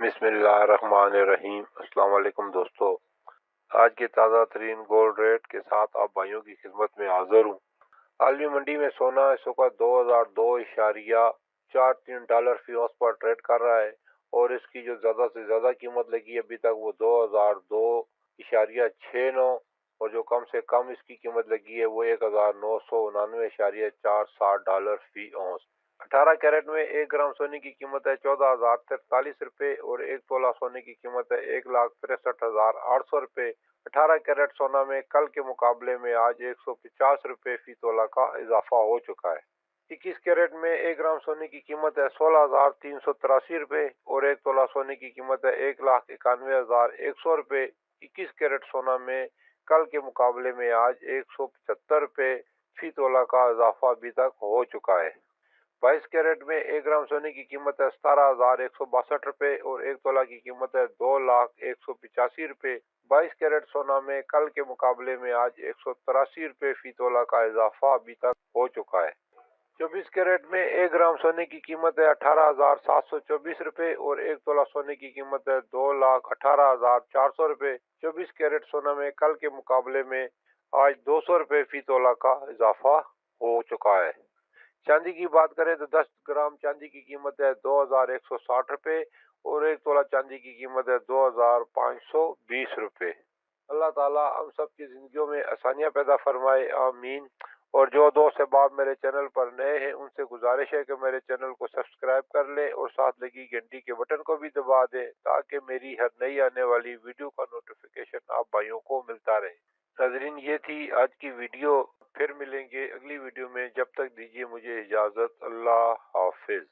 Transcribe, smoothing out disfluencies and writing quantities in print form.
बिस्मिल्लाहिर्रहमानिर्रहीम। अस्सलाम वालेकुम दोस्तों, आज के ताज़ा तरीन गोल्ड रेट के साथ आप भाइयों की खिदमत में हाजिर हूँ। आलमी मंडी में सोना इस वक्त 2002.43 फी औंस पर ट्रेड कर रहा है और इसकी जो ज़्यादा से ज़्यादा कीमत लगी अभी तक वो 2002.69 और जो कम से कम इसकी कीमत लगी है वो $1999.460 फी औंस। 18 कैरेट में 1 ग्राम सोने की कीमत है 14,043 रुपये और 1 तोला सोने की कीमत है 1,63,800 रुपये। 18 कैरेट सोना में कल के मुकाबले में आज 150 रुपये फी तोला का इजाफा हो चुका है। 21 कैरेट में 1 ग्राम सोने की कीमत है 16,383 रुपये और 1 तोला सोने की कीमत है 1,91,100 रुपये। 21 कैरेट सोना में कल के मुकाबले में आज 175 रुपये फी तोला का इजाफा अभी तक हो चुका है। 22 कैरेट में 1 ग्राम सोने की कीमत है 17,162 रुपये और 1 तोला की कीमत है 2,01,85 रुपये। 22 कैरेट सोना में कल के मुकाबले में आज 183 रुपये फी तोला का इजाफा अभी तक हो चुका है। 24 कैरेट में 1 ग्राम सोने की कीमत है 18,724 रुपये और 1 तोला सोने की कीमत है 2,18,400 रुपये। 24 कैरेट सोना में कल के मुकाबले में आज 200 रुपये फी तोला का इजाफा हो चुका है। चांदी की बात करें तो 10 ग्राम चांदी की कीमत है 2,160 रुपये और 1 तोला चांदी की कीमत है 2,520 रुपये। अल्लाह ताला हम सब की जिंदगियों में आसानियां पैदा फरमाए, आमीन। और जो दोस्त अहबाब मेरे चैनल पर नए हैं उनसे गुजारिश है कि मेरे चैनल को सब्सक्राइब कर लें और साथ लगी घंटी के बटन को भी दबा दें ताकि मेरी हर नई आने वाली वीडियो का नोटिफिकेशन आप भाइयों को मिलता रहे। नाजरीन, ये थी आज की वीडियो। फिर मिलेंगे अगली वीडियो में, जब तक दीजिए मुझे इजाज़त। अल्लाह हाफिज।